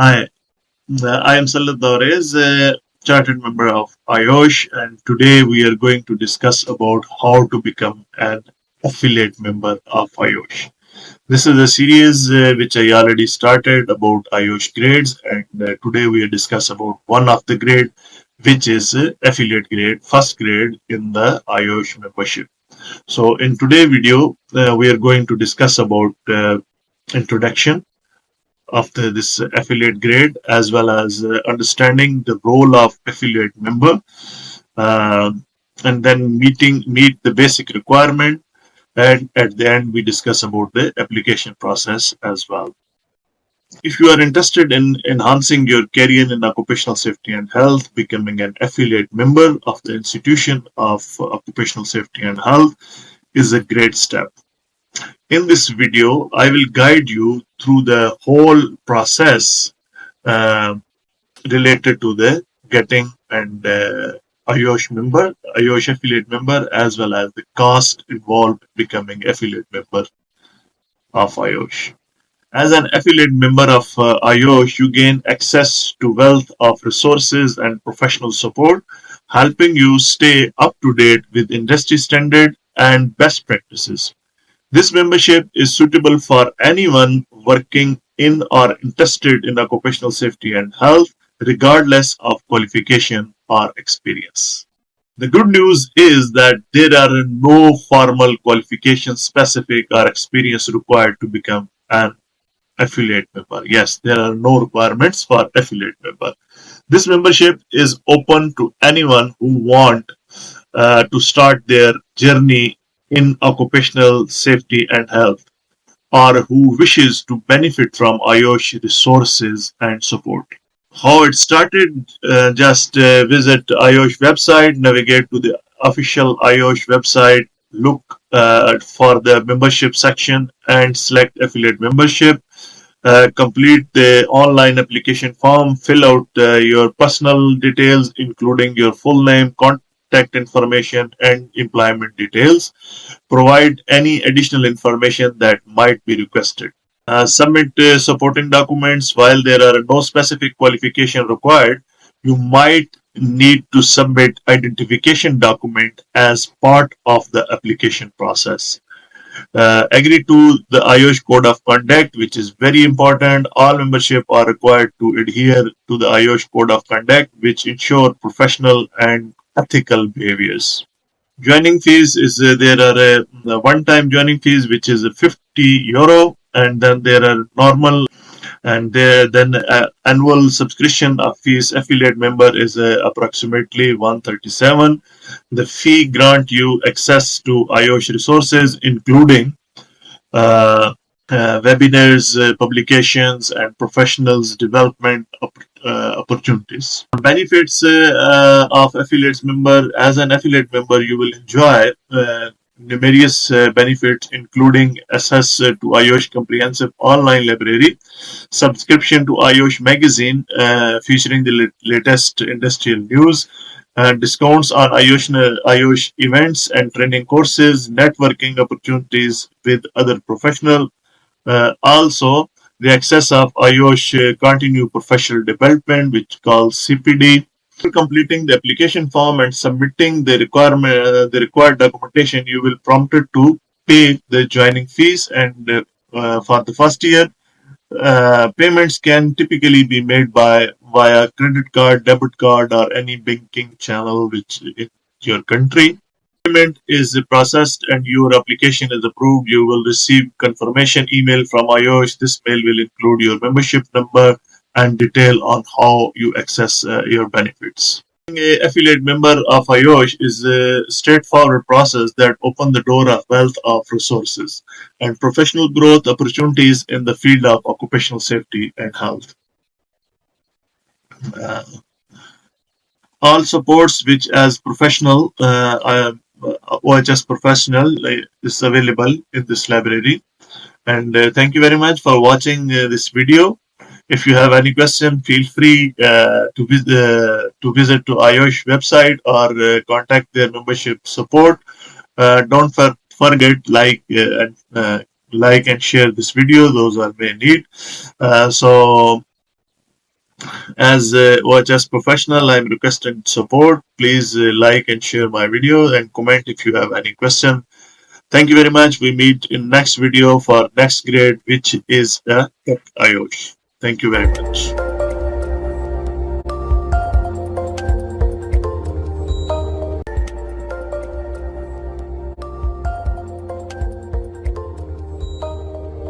Hi, I am Salad Dores, a chartered member of IOSH, and today we are going to discuss about how to become an affiliate member of IOSH. This is a series which I already started about IOSH grades, and today we will discuss about one of the grade, which is affiliate grade, first grade in the IOSH membership. So in today's video, we are going to discuss about introduction of this affiliate grade as well as understanding the role of affiliate member, uh, and then meet the basic requirement, and at the end we discuss about the application process as well. If you are interested in enhancing your career in occupational safety and health, becoming an affiliate member of the institution of occupational safety and health is a great step. In this video, I will guide you through the whole process uh, related to the getting and IOSH affiliate member, as well as the cost involved becoming affiliate member of IOSH. As an affiliate member of IOSH, you gain access to wealth of resources and professional support, helping you stay up to date with industry standard and best practices. This membership is suitable for anyone working in or interested in occupational safety and health, regardless of qualification or experience. The good news is that there are no formal qualifications specific or experience required to become an affiliate member. Yes, there are no requirements for affiliate member. This membership is open to anyone who want to start their journey in occupational safety and health, or who wishes to benefit from IOSH resources and support. How it started, just visit IOSH website, navigate to the official IOSH website, look for the membership section and select affiliate membership. Complete the online application form, fill out your personal details, including your full name, contact information, and employment details. Provide any additional information that might be requested. Submit supporting documents. While there are no specific qualification required, you might need to submit identification document as part of the application process. Agree to the IOSH code of conduct, which is very important. All membership are required to adhere to the IOSH code of conduct, which ensure professional and ethical behaviors. Joining fees is there are a one-time joining fees which is 50 euro, and then there are normal, and then annual subscription of fees affiliate member is approximately 137. The fee grant you access to IOSH resources, including uh, webinars, publications, and professionals development opportunities. Benefits of affiliates member: as an affiliate member, you will enjoy numerous benefits, including access to IOSH comprehensive online library, subscription to IOSH magazine featuring the latest industrial news, discounts on IOSH events and training courses, networking opportunities with other professionals. Also, the access of IOSH continue professional development, which calls CPD. After completing the application form and submitting the required documentation, you will prompted to pay the joining fees, and for the first year, payments can typically be made by via credit card, debit card, or any banking channel which in your country. Payment is processed and your application is approved. You will receive confirmation email from IOSH. This mail will include your membership number and detail on how you access your benefits. Being an affiliate member of IOSH is a straightforward process that opens the door of wealth of resources and professional growth opportunities in the field of occupational safety and health. Uh, all supports which as professional OHS professional is available in this library. And thank you very much for watching this video. If you have any question, feel free to visit to IOSH website or contact their membership support. Don't forget like and share this video. Those are main need. So As a OHS professional, I'm requesting support. Please like and share my video and comment if you have any question. Thank you very much. We meet in next video for next grade, which is Tech IOSH. Thank you very much.